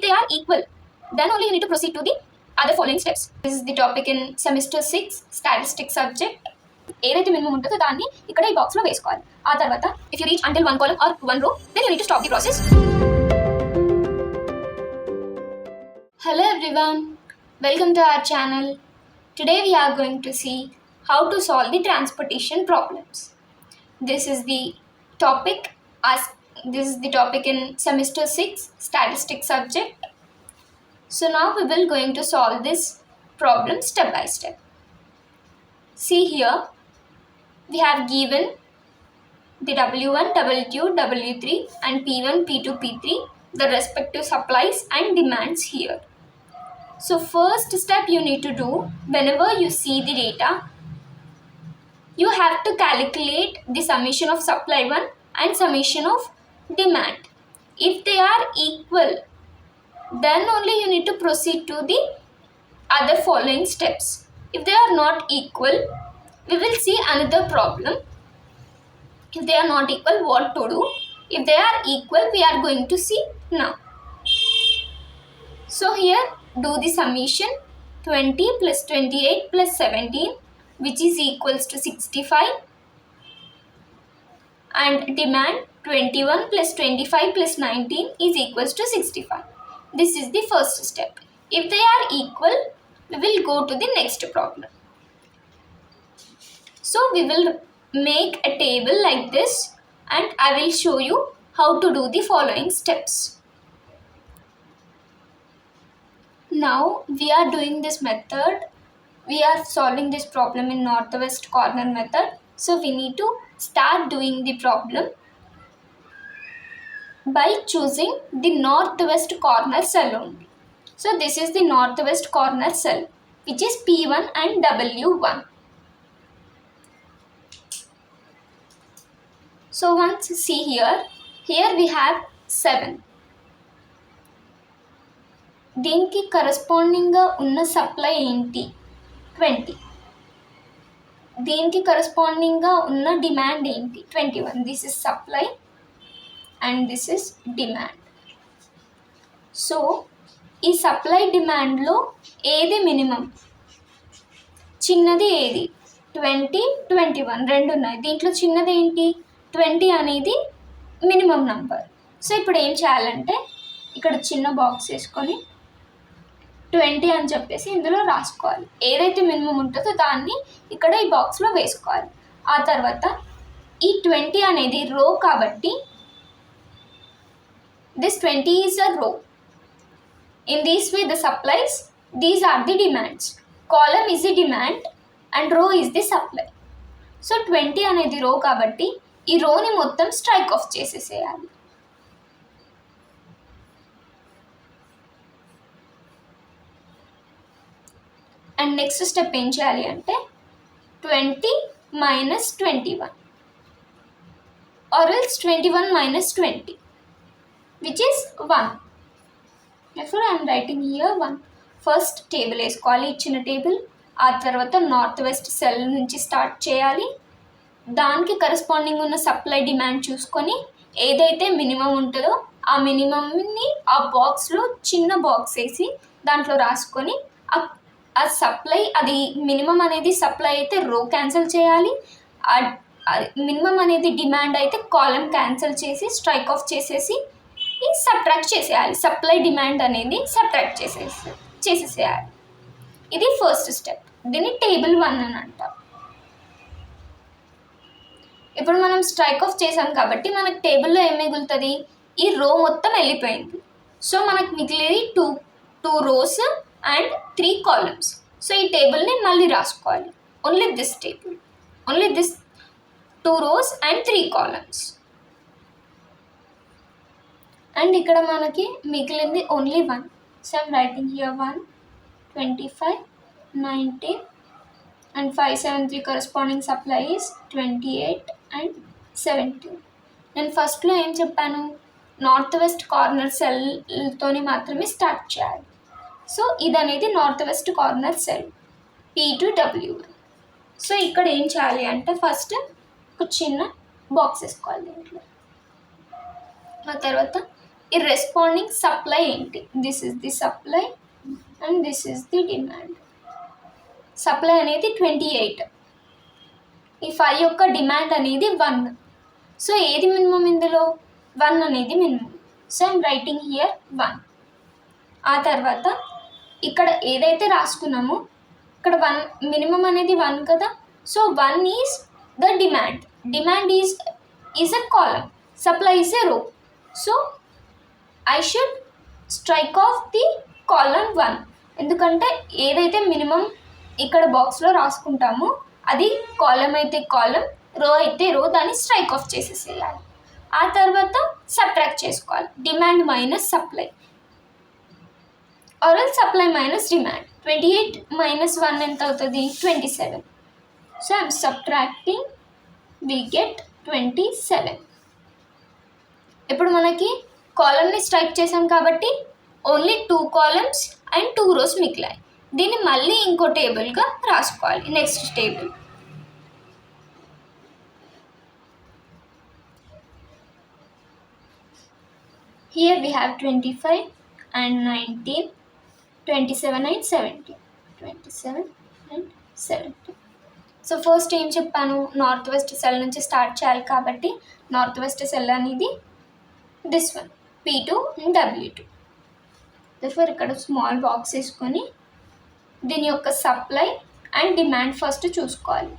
they are equal, then only you need to proceed to the other following steps. This is the topic in semester 6 statistics subject. ఏదైతే minimum ఉంటుందో దాన్ని ఇక్కడ ఈ బాక్స్లో వేసుకోవాలి. ఆ తర్వాత if you reach until 1 column or 1 row, then you need to stop the process. Hello everyone, welcome to our channel. Today we are going to see how to solve the transportation problems. This is the topic in semester 6 statistics subject. So now we will going to solve this problem step by step. See here, we have given the W1, W2, W3 and P1, P2, P3, the respective supplies and demands here. So first step you need to do, whenever you see the data, you have to calculate the summation of supply 1 and summation of demand. If they are equal, then only you need to proceed to the other following steps. If they are not equal, we will see another problem. If they are not equal, what to do? If they are equal, we are going to see now. So here, do the summation 20 plus 28 plus 17, which is equals to 65, and demand 21 plus 25 plus 19 is equals to 65. This is the first step. If they are equal, we will go to the next problem. So we will make a table like this and I will show you how to do the following steps. Now we are doing this method. We are solving this problem in northwest corner method. So we need to start doing the problem by choosing the northwest corner cell only. So this is the northwest corner cell, which is P1 and W1. So once see here we have 7. దీనికి కరస్పాండింగ్గా ఉన్న supply ఏంటి? 20. దీనికి కరస్పాండింగ్గా ఉన్న demand ఏంటి? 21. This is supply and this is demand. So ఈ supply డిమాండ్లో ఏది minimum? చిన్నది ఏది? 20, 21 రెండు ఉన్నాయి. దీంట్లో చిన్నది ఏంటి? 20 అనేది మినిమం నంబర్. సో ఇప్పుడు ఏం చేయాలంటే ఇక్కడ చిన్న బాక్స్ వేసుకొని 20 అని చెప్పేసి ఇందులో రాసుకోవాలి. ఏదైతే మినిమం ఉంటుందో దాన్ని ఇక్కడ ఈ బాక్స్లో వేసుకోవాలి. ఆ తర్వాత ఈ 20 అనేది రో కాబట్టి దిస్ 20 ఈజ్ అ రో. In this way the supplies, these are the demands. Column is the demand and row is the supply. So 20 అనేది రో కాబట్టి ఈ రోని మొత్తం స్ట్రైక్ ఆఫ్ చేసేసేయాలి. అండ్ నెక్స్ట్ స్టెప్ ఏం చేయాలి అంటే 20 minus 21 or else 21 minus 20, which is 1. Therefore I am writing here 1. First table వేసుకోవాలి, ఇచ్చిన టేబుల్. ఆ తర్వాత నార్త్ వెస్ట్ సెల్ నుంచి స్టార్ట్ చేయాలి. దానికి కరస్పాండింగ్ ఉన్న సప్లై డిమాండ్ చూసుకొని ఏదైతే మినిమం ఉంటుందో ఆ మినిమంని ఆ బాక్స్లో చిన్న బాక్స్ వేసి దాంట్లో రాసుకొని ఆ సప్లై, అది మినిమం అనేది సప్లై అయితే రో క్యాన్సిల్ చేయాలి, మినిమం అనేది డిమాండ్ అయితే కాలం క్యాన్సిల్ చేసి స్ట్రైక్ ఆఫ్ చేసేసి సబ్ట్రాక్ట్ చేసేయాలి. సప్లై డిమాండ్ అనేది సబ్ట్రాక్ట్ చేసేసేయాలి. ఇది ఫస్ట్ స్టెప్. దీన్ని టేబుల్ 1 అని అంటాం. ఇప్పుడు మనం స్ట్రైక్ ఆఫ్ చేసాం కాబట్టి మనకు టేబుల్లో ఏం మిగులుతుంది? ఈ రో మొత్తం వెళ్ళిపోయింది. సో మనకు మిగిలేది two rows and 3 columns. So ఈ టేబుల్ని మళ్ళీ రాసుకోవాలి. Only this table, only this 2 rows and 3 columns. And ఇక్కడ మనకి మిగిలింది only 1. So I'm writing here 1, 25, 19 and 5, 7, 3 corresponding supply is 28 and 17. నేను ఫస్ట్లో ఏం చెప్పాను? నార్త్ వెస్ట్ కార్నర్ సెల్తోని మాత్రమే స్టార్ట్ చేయాలి. సో ఇది అనేది north west corner cell P2W1. So ఇక్కడ ఏం చేయాలి అంటే ఫస్ట్ ఒక చిన్న బాక్స్ వేసుకోవాలి దీంట్లో. ఆ తర్వాత ఈ రెస్పాండింగ్ సప్లై ఏంటి? This is the supply and this is the demand. Supply అనేది 28, ఈ 5 యొక్క డిమాండ్ అనేది 1. సో ఏది మినిమం ఇందులో? 1 అనేది minimum. So I'm writing here 1. ఆ తర్వాత ఇక్కడ ఏదైతే రాసుకున్నామో ఇక్కడ 1 మినిమం అనేది 1 కదా. So 1 is the demand. Demand is a column, supply is a row. So I should strike off the column 1. ఎందుకంటే ఏదైతే మినిమం ఇక్కడ బాక్స్లో రాసుకుంటామో అది కాలమ్ అయితే కాలమ్, రో అయితే రో, దాన్ని స్ట్రైక్ ఆఫ్ చేసేసేయాలి. ఆ తర్వాత సబ్ట్రాక్ట్ చేసుకోవాలి. Demand minus supply or supply minus demand. 28 minus 1 ఎంత అవుతుంది? 27. So I'm subtracting, we get 27. ఇప్పుడు మనకి కాలమ్ని స్ట్రైక్ చేసాం కాబట్టి ఓన్లీ 2 కాలమ్స్ అండ్ 2 రోస్ మిగిలాయి. దీన్ని మళ్ళీ ఇంకో టేబుల్గా రాసుకోవాలి. Next table. Here we have 25 and 19, 27 and 17. 27 and 17. So first ఏం చెప్పాను? నార్త్ వెస్ట్ సెల్ నుంచి స్టార్ట్ చేయాలి కాబట్టి నార్త్ వెస్ట్ సెల్ అనేది this one, P2 and W2. Therefore ఇక్కడ స్మాల్ బాక్స్ వేసుకొని దీని యొక్క సప్లై అండ్ డిమాండ్ ఫస్ట్ చూసుకోవాలి.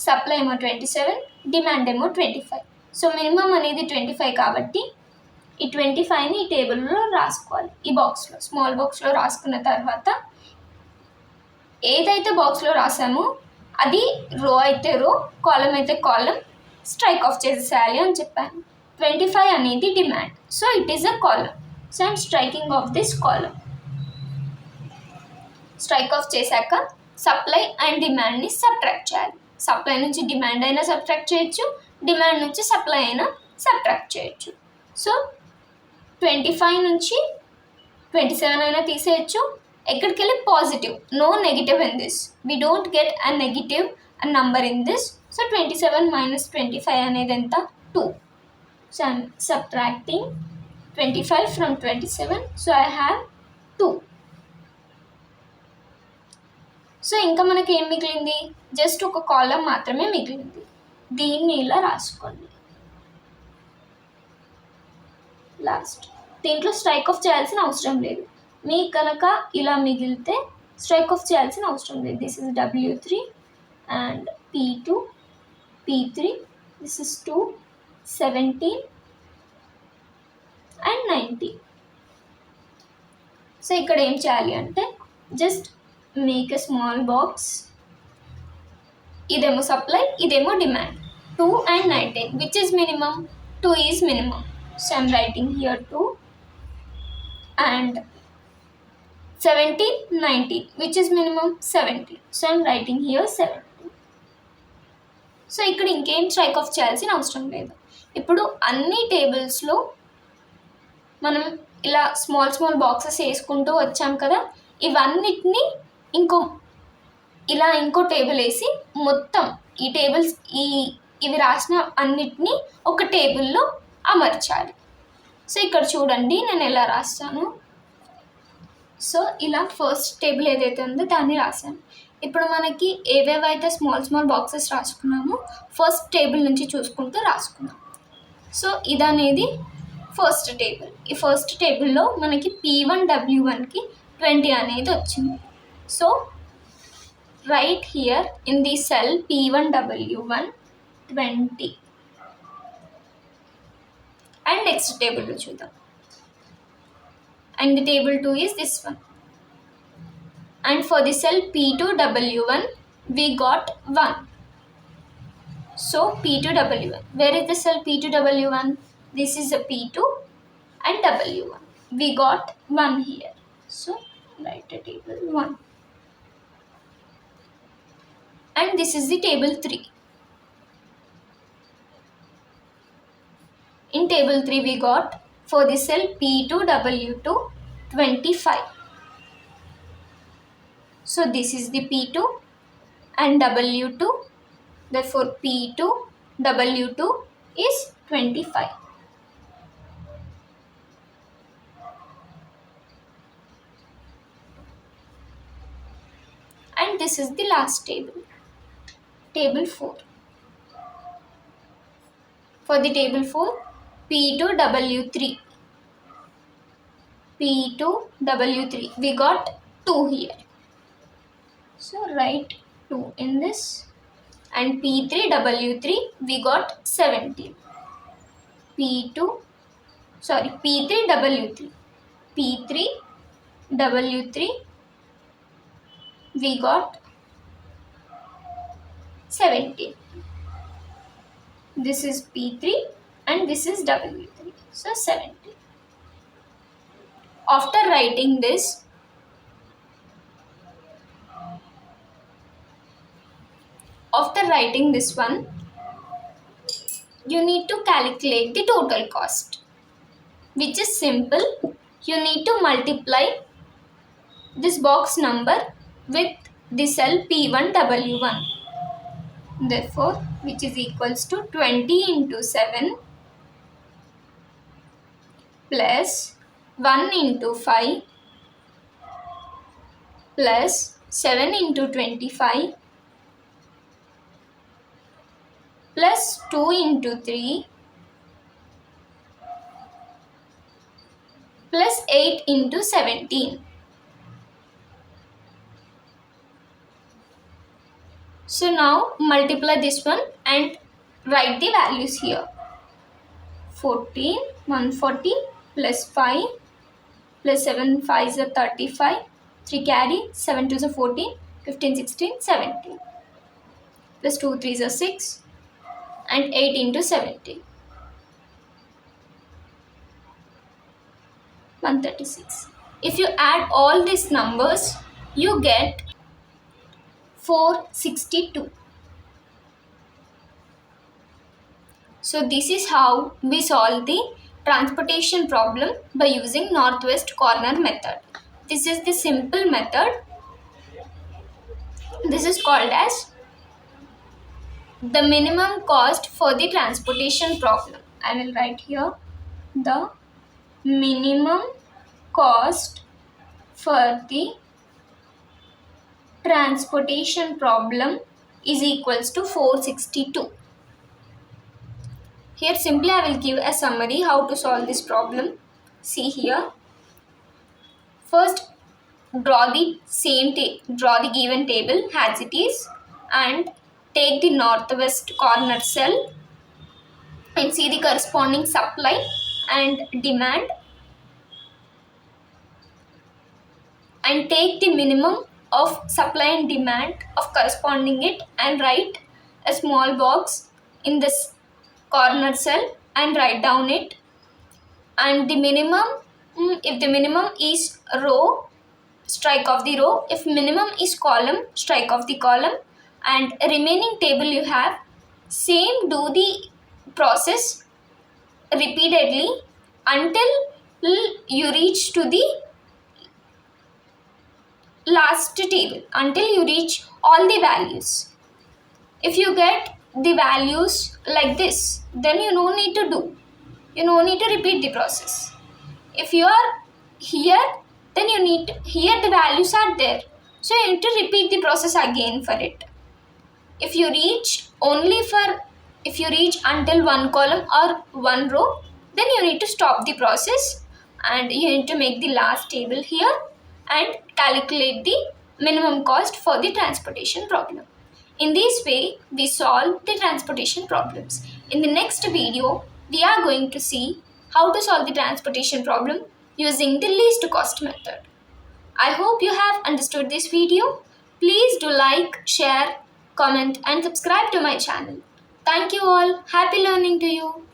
సప్లై ఏమో 27, డిమాండ్ ఏమో 25. సో మినిమం అనేది 25 కాబట్టి ఈ 25ని ఈ టేబుల్లో రాసుకోవాలి. ఈ బాక్స్లో, స్మాల్ బాక్స్లో రాసుకున్న తర్వాత ఏదైతే బాక్స్లో రాసామో అది రో అయితే రో, కాలమ్ అయితే కాలమ్, స్ట్రైక్ ఆఫ్ చేసేసేయాలి అని చెప్పాను. 25 అనేది demand, so it is a column. So I'm striking off this column. Strike off చేశాక సప్లై అండ్ డిమాండ్ని సబ్ట్రాక్ట్ చేయాలి. సప్లై నుంచి డిమాండ్ అయినా సబ్ట్రాక్ట్ చేయొచ్చు, డిమాండ్ నుంచి సప్లై అయినా సబ్ట్రాక్ట్ చేయొచ్చు. సో 25 నుంచి 27 అయినా తీసేయచ్చు. ఎక్కడికి వెళ్ళి positive, no negative in this, we don't get a negative number in this. So 27 minus 25 అనేది ఎంత? 2. So I'm subtracting 25 from 27. So I have 2. So ఇంకా మనకి ఏం మిగిలింది? జస్ట్ ఒక కాలమ్ మాత్రమే మిగిలింది. దీన్ని ఇలా రాసుకోండి. లాస్ట్ దీంట్లో స్ట్రైక్ ఆఫ్ చేయాల్సిన అవసరం లేదు. మీకు కనుక ఇలా మిగిలితే స్ట్రైక్ ఆఫ్ చేయాల్సిన అవసరం లేదు. This is W3 and P2, P3, this is 2, 17 and 19. So ఇక్కడ ఏం చేయాలి అంటే just make a small box. ఇదేమో సప్లై, ఇదేమో demand. 2 and 19, which is minimum? 2 is minimum. So I'm writing here 2 and 17, 19, which is minimum? 17. So I'm writing here 17. So ఇక్కడ ఇంకేం strike off చేయాల్సిన అవసరం లేదు. ఇప్పుడు అన్ని టేబుల్స్లో మనం ఇలా స్మాల్ స్మాల్ బాక్సెస్ వేసుకుంటూ వచ్చాం కదా, ఇవన్నిటిని ఇంకో టేబుల్ వేసి మొత్తం ఈ టేబుల్స్ ఇవి రాసిన అన్నిటినీ ఒక టేబుల్లో అమర్చాలి. సో ఇక్కడ చూడండి నేను ఎలా రాస్తాను. సో ఇలా ఫస్ట్ టేబుల్ ఏదైతే ఉందో దాన్ని రాశాను. ఇప్పుడు మనకి ఏవేవైతే స్మాల్ స్మాల్ బాక్సెస్ రాసుకున్నామో ఫస్ట్ టేబుల్ నుంచి చూసుకుంటూ రాసుకున్నాం. సో ఇదనేది ఫస్ట్ టేబుల్. ఈ ఫస్ట్ టేబుల్లో మనకి P1 W1కి 20 అనేది వచ్చింది. So right here in the cell P1 W1 20. And next టేబుల్లో చూద్దాం. And the table 2 is this one. And for the cell P2 W1 we got 1. So P2 W1, where is the cell P2 W1? This is a P2 and W1. We got 1 here. So write the table 1. And this is the table 3. In table 3 we got for the cell P2 W2 25. So this is the P2 and W2. Therefore P2 W2 is 25. this is the last table, table 4. For the table 4, P2W3. P2W3. We got 2 here. So write 2 in this. And P3W3, we got 17. P3W3. P3W3, we got 17. This is P3 and this is W3. So 17. After writing this, one, you need to calculate the total cost, which is simple. You need to multiply this box number with the cell P1W1. Therefore, which is equals to 20 into 7 plus 1 into 5 plus 7 into 25 plus 2 into 3 plus 8 into 17. So now multiply this one and write the values here. 140 plus 5 plus 7 5s are 35, 3 carry, 7 2s are 14, 15, 16, 17. Plus 2 3s are 6 and 8 into 17. 136. If you add all these numbers, you get 462. So this is how we solve the transportation problem by using northwest corner method. This is the simple method. This is called as the minimum cost for the transportation problem. I will write here the minimum cost for the transportation problem is equals to 462. Here simply I will give a summary how to solve this problem. See here. First, draw the given table as it is and take the northwest corner cell and see the corresponding supply and demand and take the minimum of supply and demand of corresponding it and write a small box in this corner cell and write down it. And the minimum, if the minimum is row, strike off the row. If minimum is column, strike off the column. And remaining table you have, same do the process repeatedly until you reach to the last table, until you reach all the values. If you get the values like this, then you no need to do. You no need to repeat the process. If you are here, then you need to, here the values are there. So you need to repeat the process again for it. If you reach until one column or one row, then you need to stop the process and you need to make the last table here and calculate the minimum cost for the transportation problem. In this way, we solve the transportation problems. In the next video, we are going to see how to solve the transportation problem using the least cost method. I hope you have understood this video. Please do like, share, comment and subscribe to my channel. Thank you all. Happy learning to you.